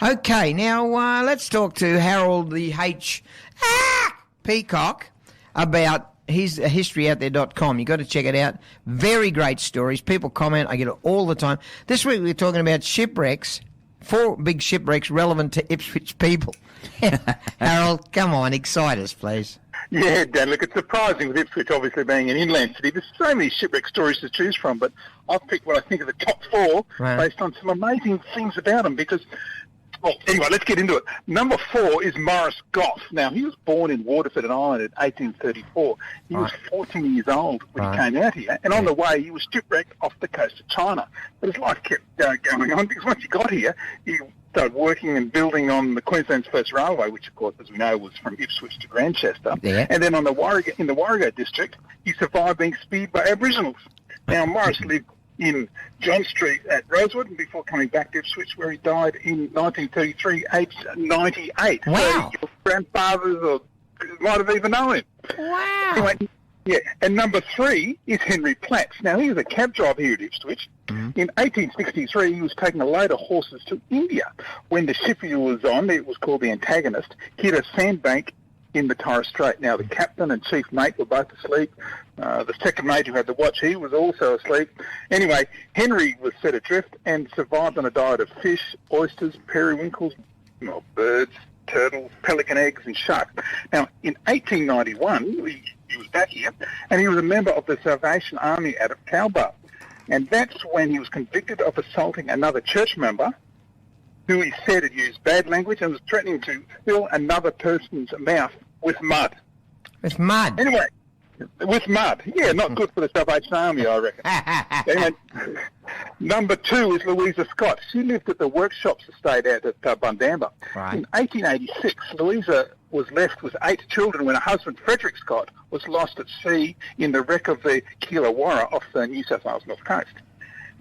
Okay, now let's talk to Harold the Peacock about his historyouthere.com. You've got to check it out. Very great stories. People comment. I get it all the time. This week we're talking about shipwrecks, 4 big shipwrecks relevant to Ipswich people. Harold, come on, excite us, please. Yeah, Dan, look, it's surprising with Ipswich obviously being an inland city. There's so many shipwreck stories to choose from, but I've picked what I think are the top 4 based on some amazing things about them because, well, anyway, let's get into it. Number 4 is Morris Goth. Now, he was born in Waterford, Ireland in 1834. He was 14 years old when he came out here, and on the way he was shipwrecked off the coast of China. But his life kept going on because once he got here, he started working and building on the Queensland's first railway, which, of course, as we know, was from Ipswich to Grantchester. Yeah. And then on the in the Warrego district, he survived being speared by Aboriginals. Now, Morris lived in John Street at Rosewood before coming back to Ipswich, where he died in 1933, aged 98. Wow. So your grandfathers might have even known him. Wow. Anyway, yeah, and number 3 is Henry Platts. Now, he was a cab driver here at Ipswich. In 1863, he was taking a load of horses to India. When the ship he was on, it was called the Antagonist, hit a sandbank in the Torres Strait. Now, the captain and chief mate were both asleep. The second mate who had the watch, he was also asleep. Anyway, Henry was set adrift and survived on a diet of fish, oysters, periwinkles, birds, turtles, pelican eggs and sharks. Now, in 1891, he was back here, and he was a member of the Salvation Army out of Cowbar. And that's when he was convicted of assaulting another church member who he said had used bad language and was threatening to fill another person's mouth with mud. With mud? Anyway, with mud. Yeah, not good for the Salvation Army, I reckon. Anyway, number 2 is Louisa Scott. She lived at the Workshops estate out at Bundamba. Right. In 1886, Louisa was left with 8 children when her husband, Frederick Scott, was lost at sea in the wreck of the Keelarwarra off the New South Wales North Coast.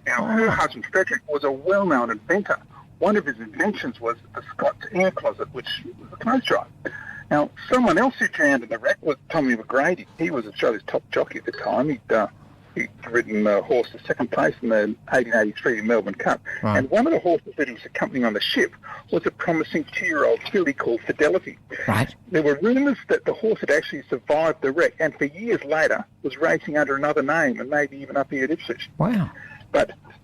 Now, her husband, Frederick, was a well-known inventor. One of his inventions was the Scott's air closet, which was a clothes dryer. Now, someone else who drowned in the wreck was Tommy Mcgrady. He was Australia's top jockey at the time. He'd ridden a horse to second place in the 1883 Melbourne Cup. Right. And one of the horses that he was accompanying on the ship was a promising 2-year-old filly called Fidelity. Right. There were rumours that the horse had actually survived the wreck and for years later was racing under another name and maybe even up here at Ipswich. Wow.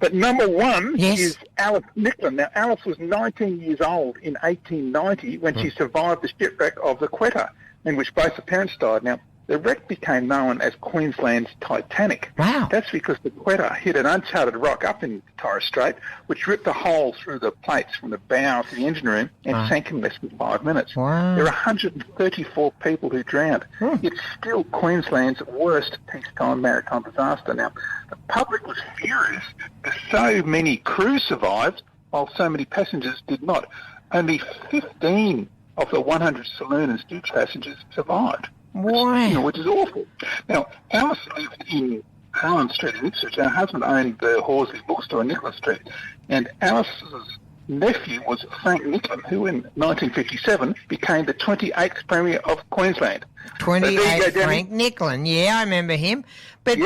But number 1 is Alice Nickland. Now, Alice was 19 years old in 1890 when she survived the shipwreck of the Quetta, in which both her parents died. Now, the wreck became known as Queensland's Titanic. Wow. That's because the Quetta hit an uncharted rock up in Torres Strait, which ripped a hole through the plates from the bow to the engine room and sank in less than 5 minutes. Wow. There are 134 people who drowned. It's still Queensland's worst peacetime maritime disaster. Now, the public was furious because so many crews survived while so many passengers did not. Only 15 of the 100 saloon and stewage passengers survived. Which is awful. Now, Alice lived in Harlan Street in Ipswich. Her husband owned the Horsley bookstore in Nickland Street. And Alice's nephew was Frank Nickland, who in 1957 became the 28th Premier of Queensland. 28th Frank Nickland, yeah, I remember him. But,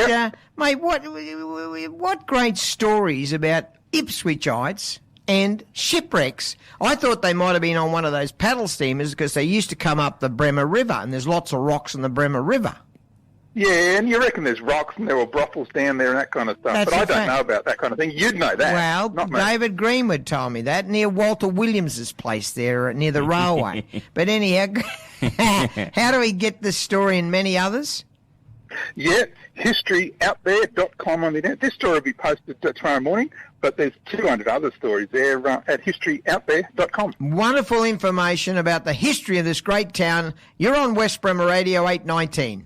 mate, what great stories about Ipswichites and shipwrecks. I thought they might have been on one of those paddle steamers because they used to come up the Bremer River, and there's lots of rocks in the Bremer River. Yeah, and you reckon there's rocks and there were brothels down there and that kind of stuff. That's but I don't know about that kind of thing. You'd know that. Well, David Greenwood told me that near Walter Williams's place there near the railway. But anyhow, how do we get this story and many others? Yeah, historyouthere.com on the internet. This story will be posted tomorrow morning, but there's 200 other stories there at historyouthere.com. Wonderful information about the history of this great town. You're on West Bremer Radio 819.